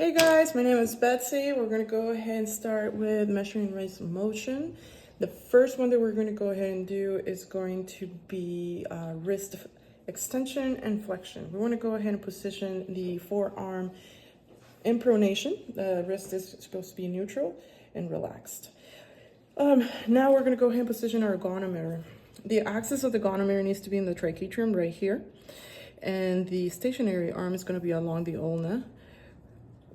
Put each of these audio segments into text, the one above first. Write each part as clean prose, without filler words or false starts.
Hey guys, my name is Betsy. We're going to go ahead and start with measuring range of motion. The first one that we're going to go ahead and do is going to be wrist extension and flexion. We want to go ahead and position the forearm in pronation. The wrist is supposed to be neutral and relaxed. Now we're going to go ahead and position our goniometer. The axis of the goniometer needs to be in the triquetrum right here. And the stationary arm is going to be along the ulna,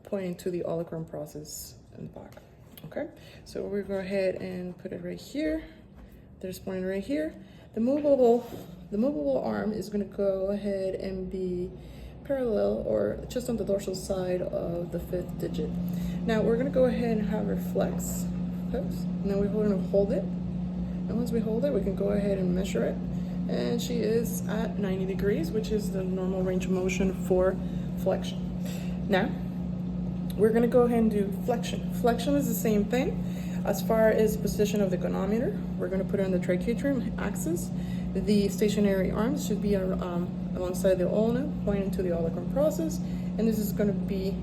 pointing to the ulnar process in the back. Okay, so we'll go ahead and put it right here. There's pointing right here. The movable arm is going to go ahead and be parallel or just on the dorsal side of the fifth digit. Now we're going to go ahead and have her flex. Now we're going to hold it. And once we hold it, we can go ahead and measure it. And she is at 90 degrees, which is the normal range of motion for flexion. Now, we're going to go ahead and do flexion. Flexion is the same thing. As far as position of the goniometer, we're going to put it on the triquetrum axis. The stationary arms should be alongside the ulna, pointing to the ulnar process, and this is going to be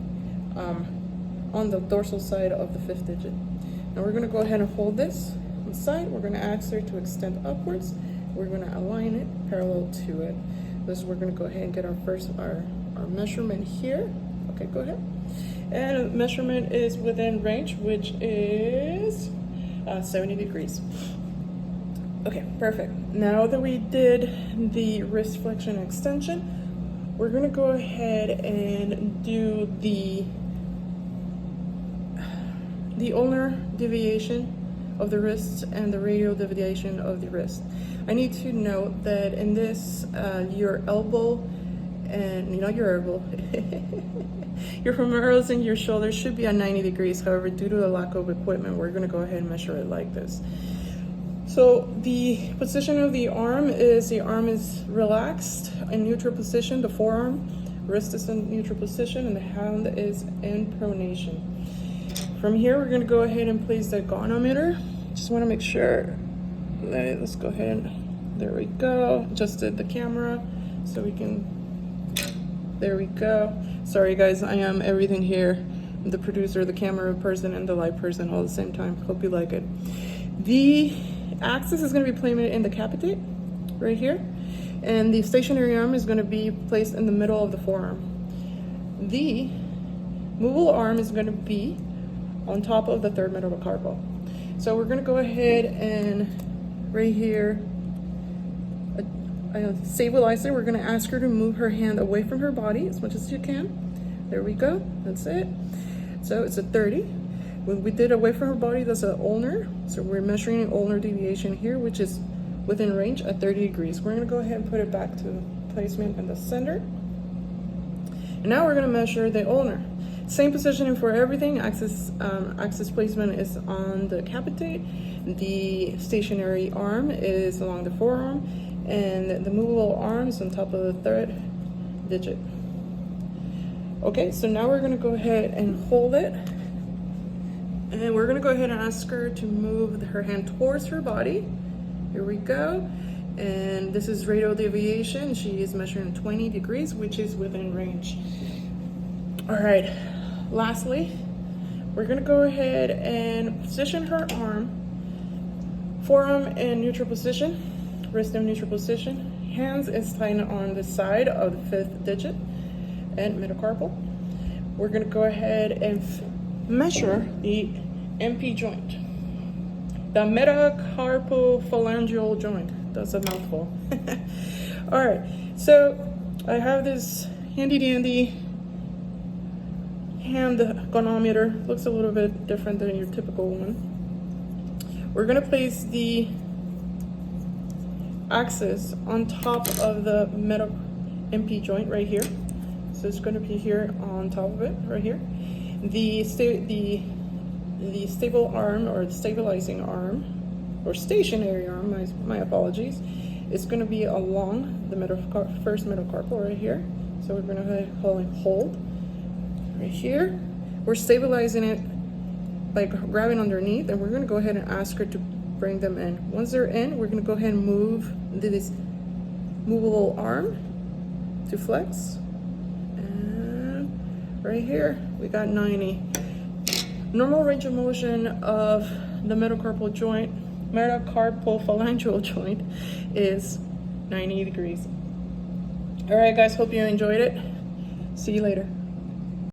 on the dorsal side of the fifth digit. Now we're going to go ahead and hold this on the side. We're going to ask her to extend upwards. We're going to align it parallel to it. This we're going to go ahead and get our measurement here. Okay, go ahead. And measurement is within range, which is 70 degrees. Okay, perfect. Now that we did the wrist flexion extension, we're going to go ahead and do the ulnar deviation of the wrist and the radial deviation of the wrist. I need to note that in this, your elbow and not your elbow, your femorals and your shoulders should be at 90 degrees. However, due to the lack of equipment, we're going to go ahead and measure it like this. So the position of the arm is relaxed in neutral position. The forearm, wrist is in neutral position, and the hand is in pronation. From here, we're going to go ahead and place the goniometer. Just want to make sure. Let's go ahead. There we go. Adjusted the camera so we can. There we go. Sorry guys, I am everything here. I'm the producer, the camera person, and the live person all at the same time. Hope you like it. The axis is going to be placed in the capitate, right here. And the stationary arm is going to be placed in the middle of the forearm. The movable arm is going to be on top of the third metacarpal. So we're going to go ahead and right here, stabilize it. We're going to ask her to move her hand away from her body as much as you can. There we go. That's it. So it's a 30. When we did away from her body, that's an ulnar. So we're measuring an ulnar deviation here, which is within range at 30 degrees. We're going to go ahead and put it back to placement in the center. And now we're going to measure the ulnar. Same positioning for everything. Axis placement is on the capitate. The stationary arm is along the forearm. And the movable arm is on top of the third digit. Okay, so now we're going to go ahead and hold it. And we're going to go ahead and ask her to move her hand towards her body. Here we go. And this is radial deviation. She is measuring 20 degrees, which is within range. All right, lastly, we're going to go ahead and position her arm, forearm in neutral position. Wrist in neutral position. Hands is tied on the side of the fifth digit and metacarpal. We're going to go ahead and measure the MP joint, the metacarpophalangeal joint. That's a mouthful. All right, so I have this handy dandy hand goniometer. Looks a little bit different than your typical one. We're going to place the axis on top of the meta MP joint right here. So it's going to be here on top of it, right here. The stable arm or the stabilizing arm or stationary arm, my apologies, is going to be along the first metacarpal right here. So we're going to hold right here. We're stabilizing it by grabbing underneath, and we're going to go ahead and ask her to bring them in. Once they're in, we're going to go ahead and move this movable arm to flex, and right here, we got 90. Normal range of motion of the metacarpal phalangeal joint is 90 degrees. All right, guys, hope you enjoyed it. See you later.